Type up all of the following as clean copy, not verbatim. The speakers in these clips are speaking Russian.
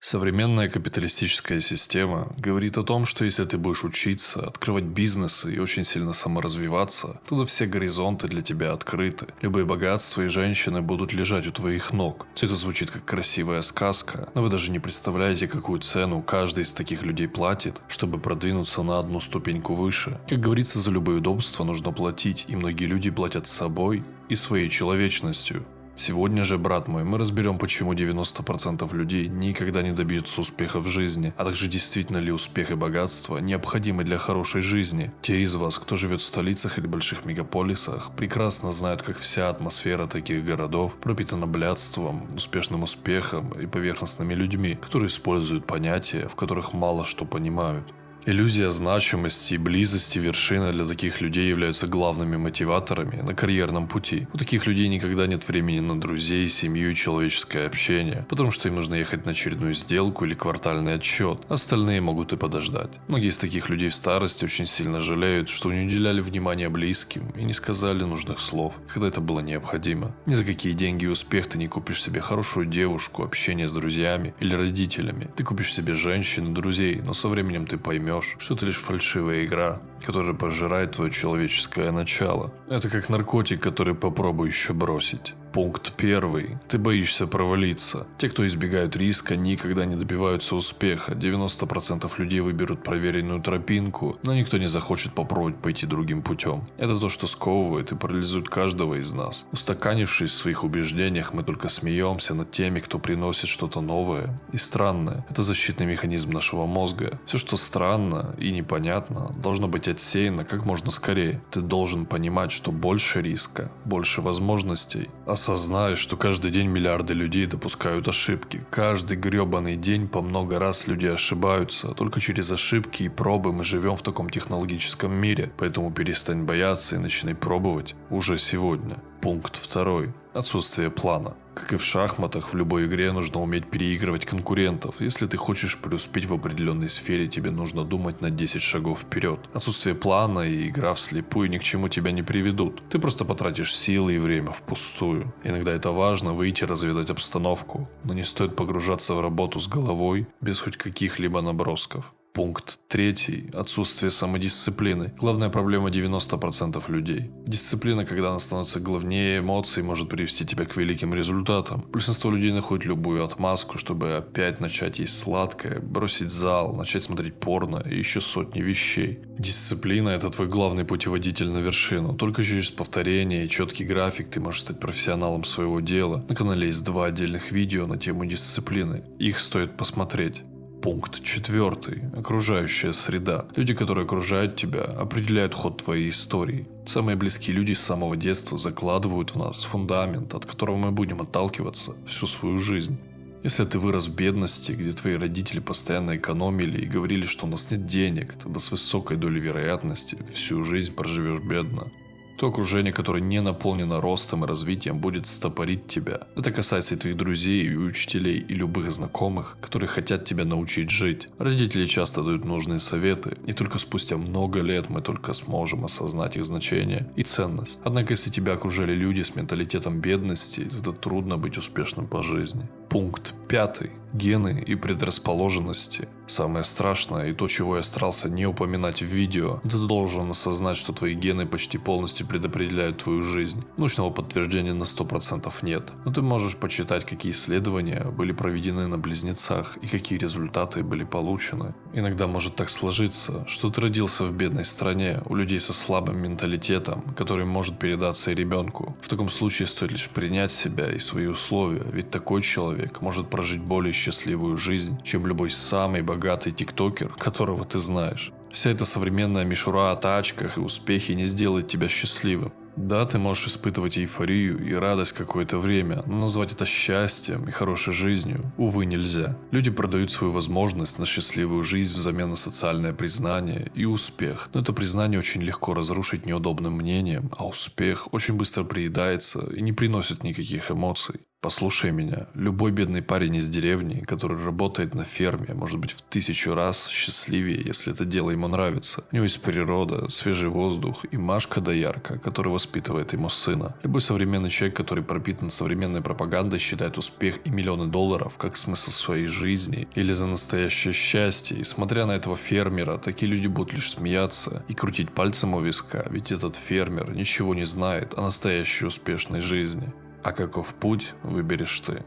Современная капиталистическая система говорит о том, что если ты будешь учиться, открывать бизнесы и очень сильно саморазвиваться, тогда все горизонты для тебя открыты. Любые богатства и женщины будут лежать у твоих ног. Все это звучит как красивая сказка, но вы даже не представляете, какую цену каждый из таких людей платит, чтобы продвинуться на одну ступеньку выше. Как говорится, за любые удобства нужно платить, и многие люди платят собой и своей человечностью. Сегодня же, брат мой, мы разберем, почему 90% людей никогда не добьются успеха в жизни, а также действительно ли успех и богатство необходимы для хорошей жизни. Те из вас, кто живет в столицах или больших мегаполисах, прекрасно знают, как вся атмосфера таких городов пропитана блядством, успешным успехом и поверхностными людьми, которые используют понятия, в которых мало что понимают. Иллюзия значимости и близости вершины для таких людей являются главными мотиваторами на карьерном пути. У таких людей никогда нет времени на друзей, семью и человеческое общение, потому что им нужно ехать на очередную сделку или квартальный отчет. Остальные могут и подождать. Многие из таких людей в старости очень сильно жалеют, что не уделяли внимания близким и не сказали нужных слов, когда это было необходимо. Ни за какие деньги и успех ты не купишь себе хорошую девушку, общение с друзьями или родителями. Ты купишь себе женщин и друзей, но со временем ты поймешь, что это лишь фальшивая игра, которая пожирает твое человеческое начало. Это как наркотик, который попробуй еще бросить. Пункт 1. Ты боишься провалиться. Те, кто избегают риска, никогда не добиваются успеха. 90% людей выберут проверенную тропинку, но никто не захочет попробовать пойти другим путем. Это то, что сковывает и парализует каждого из нас. Устаканившись в своих убеждениях, мы только смеемся над теми, кто приносит что-то новое и странное. Это защитный механизм нашего мозга. Все, что странно и непонятно, должно быть отсеяно как можно скорее. Ты должен понимать, что больше риска, больше возможностей. Осознай, что каждый день миллиарды людей допускают ошибки. Каждый гребаный день по много раз люди ошибаются. Только через ошибки и пробы мы живем в таком технологическом мире. Поэтому перестань бояться и начни пробовать уже сегодня. Пункт 2. Отсутствие плана. Как и в шахматах, в любой игре нужно уметь переигрывать конкурентов. Если ты хочешь преуспеть в определенной сфере, тебе нужно думать на 10 шагов вперед. Отсутствие плана и игра вслепую ни к чему тебя не приведут. Ты просто потратишь силы и время впустую. Иногда это важно выйти разведать обстановку, но не стоит погружаться в работу с головой без хоть каких-либо набросков. Пункт 3. Отсутствие самодисциплины. Главная проблема 90% людей. Дисциплина, когда она становится главнее эмоций, может привести тебя к великим результатам. Большинство людей находит любую отмазку, чтобы опять начать есть сладкое, бросить зал, начать смотреть порно и еще сотни вещей. Дисциплина – это твой главный путеводитель на вершину. Только через повторение и четкий график ты можешь стать профессионалом своего дела. На канале есть 2 отдельных видео на тему дисциплины. Их стоит посмотреть. Пункт 4. Окружающая среда. Люди, которые окружают тебя, определяют ход твоей истории. Самые близкие люди с самого детства закладывают в нас фундамент, от которого мы будем отталкиваться всю свою жизнь. Если ты вырос в бедности, где твои родители постоянно экономили и говорили, что у нас нет денег, тогда с высокой долей вероятности всю жизнь проживешь бедно. То окружение, которое не наполнено ростом и развитием, будет стопорить тебя. Это касается и твоих друзей, и учителей, и любых знакомых, которые хотят тебя научить жить. Родители часто дают нужные советы, и только спустя много лет мы только сможем осознать их значение и ценность. Однако, если тебя окружали люди с менталитетом бедности, тогда трудно быть успешным по жизни. Пункт 5. Гены и предрасположенности. Самое страшное и то, чего я старался не упоминать в видео, ты должен осознать, что твои гены почти полностью предопределяют твою жизнь. Научного подтверждения на 100% нет, но ты можешь почитать, какие исследования были проведены на близнецах и какие результаты были получены. Иногда может так сложиться, что ты родился в бедной стране, у людей со слабым менталитетом, который может передаться и ребенку. В таком случае стоит лишь принять себя и свои условия, ведь такой человек может прожить более счастливую жизнь, чем любой самый богатый тиктокер, которого ты знаешь. Вся эта современная мишура о тачках и успехе не сделает тебя счастливым. Да, ты можешь испытывать эйфорию и радость какое-то время, но назвать это счастьем и хорошей жизнью, увы, нельзя. Люди продают свою возможность на счастливую жизнь взамен на социальное признание и успех. Но это признание очень легко разрушить неудобным мнением, а успех очень быстро приедается и не приносит никаких эмоций. Послушай меня, любой бедный парень из деревни, который работает на ферме, может быть в 1000 раз счастливее, если это дело ему нравится. У него есть природа, свежий воздух и Машка-доярка, которая воспитывает ему сына. Любой современный человек, который пропитан современной пропагандой, считает успех и миллионы долларов как смысл своей жизни или за настоящее счастье. И смотря на этого фермера, такие люди будут лишь смеяться и крутить пальцем у виска, ведь этот фермер ничего не знает о настоящей успешной жизни. А каков путь, выберешь ты.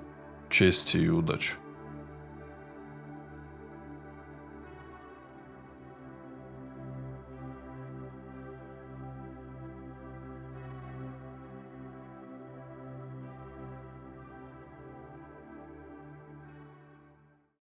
Чести и удачи.